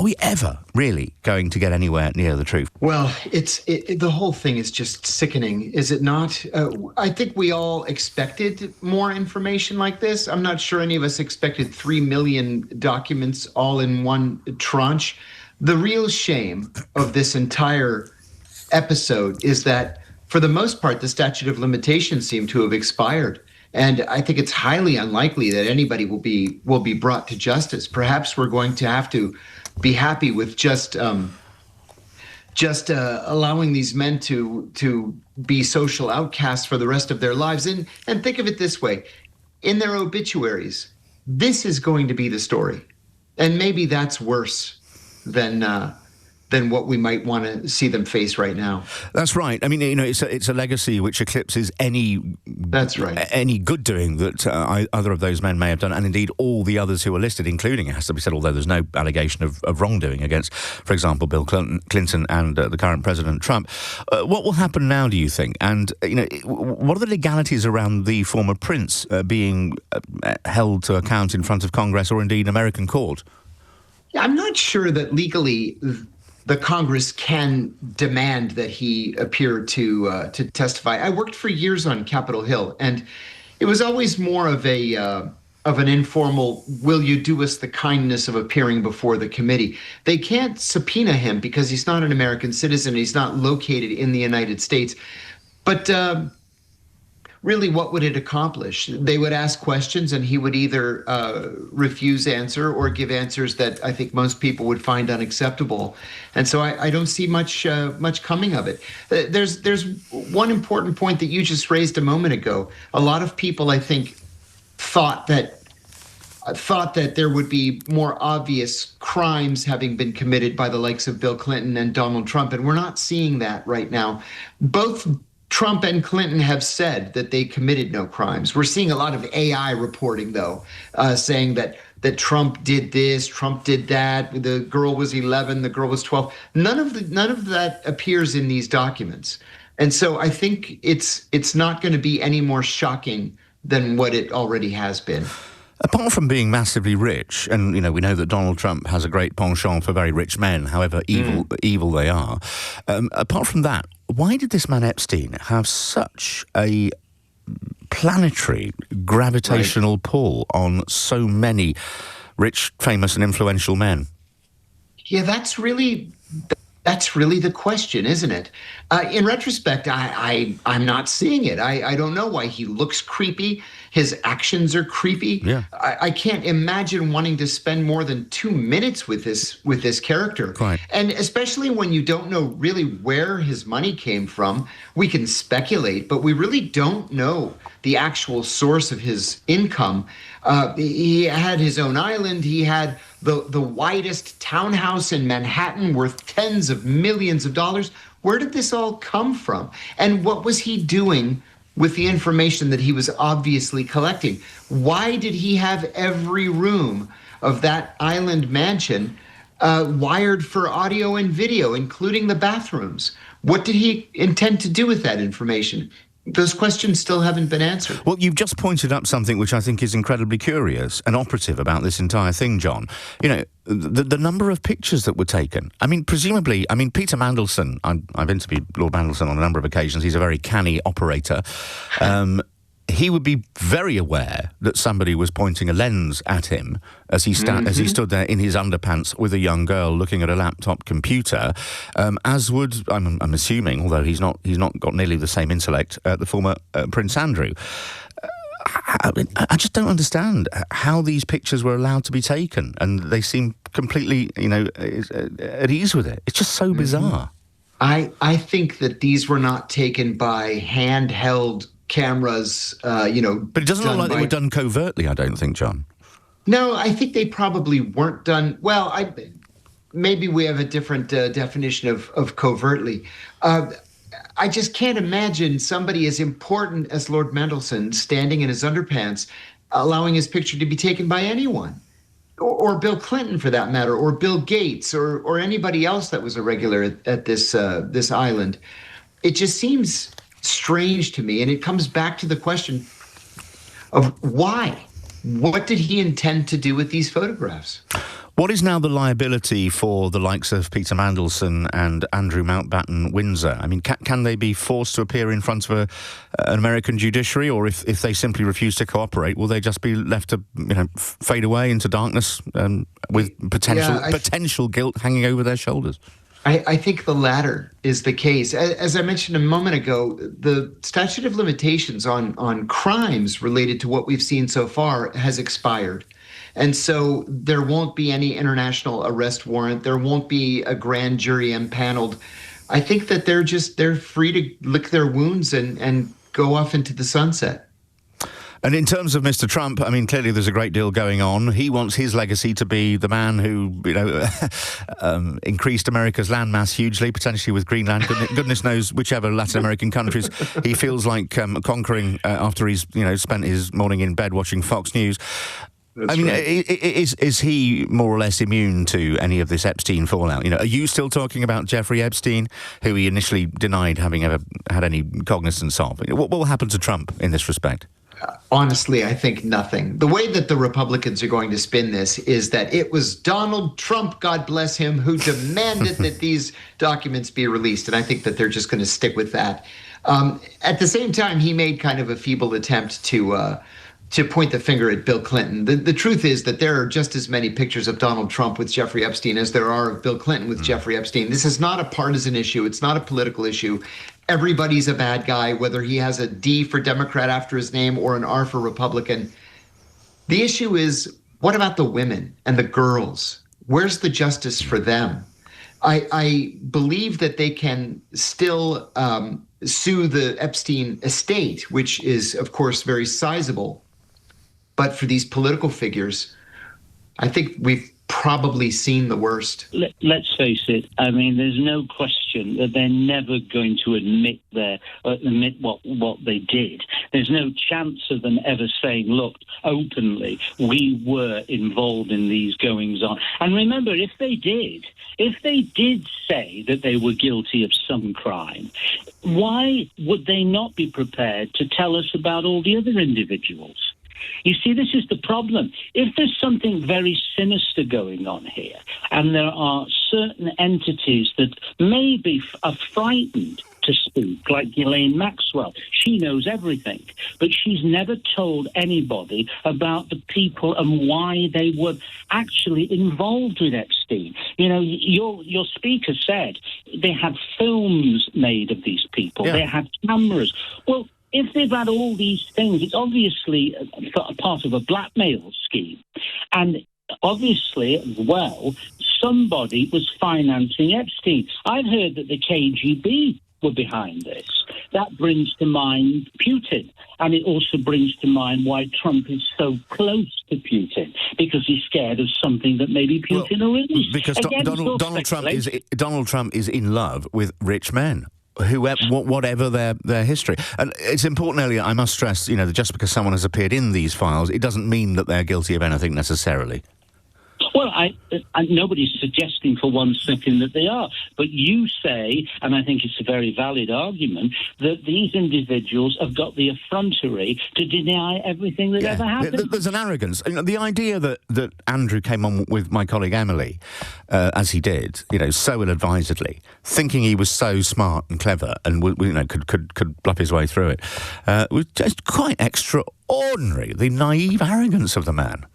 Are we ever really going to get anywhere near the truth? Well, the whole thing is just sickening, is it not? I think we all expected more information like this. I'm not sure any of us expected 3 million documents all in one tranche. The real shame of this entire episode is that, for the most part, the statute of limitations seemed to have expired. And I think it's highly unlikely that anybody will be brought to justice. Perhaps we're going to have to be happy with just allowing these men to be social outcasts for the rest of their lives. And think of it this way: in their obituaries, this is going to be the story, and maybe that's worse than what we might want to see them face right now. That's right. I mean, it's a legacy which eclipses any good doing that either of those men may have done, and indeed all the others who are listed, including, it has to be said, although there's no allegation of wrongdoing against, for example, Bill Clinton and the current President Trump. What will happen now, do you think? And what are the legalities around the former prince being held to account in front of Congress or indeed American court? Yeah, I'm not sure that legally the Congress can demand that he appear to testify. I worked for years on Capitol Hill, and it was always more of an informal, will you do us the kindness of appearing before the committee? They can't subpoena him because he's not an American citizen. He's not located in the United States. But really, what would it accomplish? They would ask questions, and he would either refuse answer or give answers that I think most people would find unacceptable. And so I don't see much coming of it. There's one important point that you just raised a moment ago. A lot of people, I think, thought that there would be more obvious crimes having been committed by the likes of Bill Clinton and Donald Trump, and we're not seeing that right now. Both Trump and Clinton have said that they committed no crimes. We're seeing a lot of AI reporting, though, saying that Trump did this, Trump did that. The girl was 11, the girl was 12. None of that appears in these documents, and so I think it's not going to be any more shocking than what it already has been. Apart from being massively rich, and we know that Donald Trump has a great penchant for very rich men, however evil they are. Apart from that, why did this man Epstein have such a planetary gravitational pull on so many rich, famous, and influential men? Yeah, that's really the question, isn't it? In retrospect, I'm not seeing it. I don't know why he looks creepy. His actions are creepy. Yeah. I can't imagine wanting to spend more than 2 minutes with this character. Right. And especially when you don't know really where his money came from. We can speculate, but we really don't know the actual source of his income. He had his own island. He had the widest townhouse in Manhattan worth tens of millions of dollars. Where did this all come from? And what was he doing with the information that he was obviously collecting? Why did he have every room of that island mansion wired for audio and video, including the bathrooms? What did he intend to do with that information? Those questions still haven't been answered. Well, you've just pointed up something which I think is incredibly curious and operative about this entire thing, John. The number of pictures that were taken. I mean, presumably, Peter Mandelson, I've interviewed Lord Mandelson on a number of occasions. He's a very canny operator. He would be very aware that somebody was pointing a lens at him as he stood there in his underpants with a young girl looking at a laptop computer, as would, I'm assuming, although he's not got nearly the same intellect, the former Prince Andrew. I just don't understand how these pictures were allowed to be taken, and they seem completely, at ease with it. It's just so bizarre. I think that these were not taken by handheld cameras, But it doesn't look like they were done covertly, I don't think, John. No, I think they probably weren't done. Well, maybe we have a different definition of covertly. I just can't imagine somebody as important as Lord Mandelson standing in his underpants, allowing his picture to be taken by anyone, or Bill Clinton for that matter, or Bill Gates, or anybody else that was a regular at this island. It just seems strange to me, and it comes back to the question of why. what did he intend to do with these photographs? What is now the liability for the likes of Peter Mandelson and Andrew Mountbatten Windsor? I mean, can they be forced to appear in front of an American judiciary, or if they simply refuse to cooperate, will they just be left to fade away into darkness with potential guilt hanging over their shoulders? I think the latter is the case. As I mentioned a moment ago, the statute of limitations on crimes related to what we've seen so far has expired. And so there won't be any international arrest warrant. There won't be a grand jury impaneled. I think that they're free to lick their wounds and go off into the sunset. And in terms of Mr. Trump, I mean, clearly there's a great deal going on. He wants his legacy to be the man who, increased America's landmass hugely, potentially with Greenland. Goodness knows whichever Latin American countries he feels like conquering after he's, spent his morning in bed watching Fox News. That's right. Is he more or less immune to any of this Epstein fallout? Are you still talking about Jeffrey Epstein, who he initially denied having ever had any cognizance of? What will happen to Trump in this respect? Honestly, I think nothing. The way that the Republicans are going to spin this is that it was Donald Trump, God bless him, who demanded that these documents be released. And I think that they're just going to stick with that. At the same time, he made kind of a feeble attempt to point the finger at Bill Clinton. The truth is that there are just as many pictures of Donald Trump with Jeffrey Epstein as there are of Bill Clinton with Jeffrey Epstein. This is not a partisan issue. It's not a political issue. Everybody's a bad guy, whether he has a D for Democrat after his name or an R for Republican. The issue is, what about the women and the girls? Where's the justice for them? I believe that they can still sue the Epstein estate, which is, of course, very sizable. But for these political figures, I think we've probably seen the worst. Let's face it. I mean, there's no question that they're never going to admit what they did. There's no chance of them ever saying, look, openly, we were involved in these goings on. And remember, if they did say that they were guilty of some crime, why would they not be prepared to tell us about all the other individuals? You see, this is the problem. If there's something very sinister going on here, and there are certain entities that maybe are frightened to speak, like Ghislaine Maxwell, she knows everything, but she's never told anybody about the people and why they were actually involved with Epstein. Your speaker said they had films made of these people. Yeah. They had cameras. Well, if they've had all these things, it's obviously a part of a blackmail scheme. And obviously, as well, somebody was financing Epstein. I've heard that the KGB were behind this. That brings to mind Putin. And it also brings to mind why Trump is so close to Putin, because he's scared of something that maybe Putin already... Because Donald Trump is in love with rich men. Whatever their history. And it's important, Elliot, I must stress, that just because someone has appeared in these files, it doesn't mean that they're guilty of anything necessarily. Well, nobody's suggesting for one second that they are. But you say, and I think it's a very valid argument, that these individuals have got the effrontery to deny everything that ever happened. There's an arrogance. The idea that Andrew came on with my colleague Emily, as he did, so ill-advisedly, thinking he was so smart and clever and could bluff his way through it, was just quite extraordinary. The naive arrogance of the man.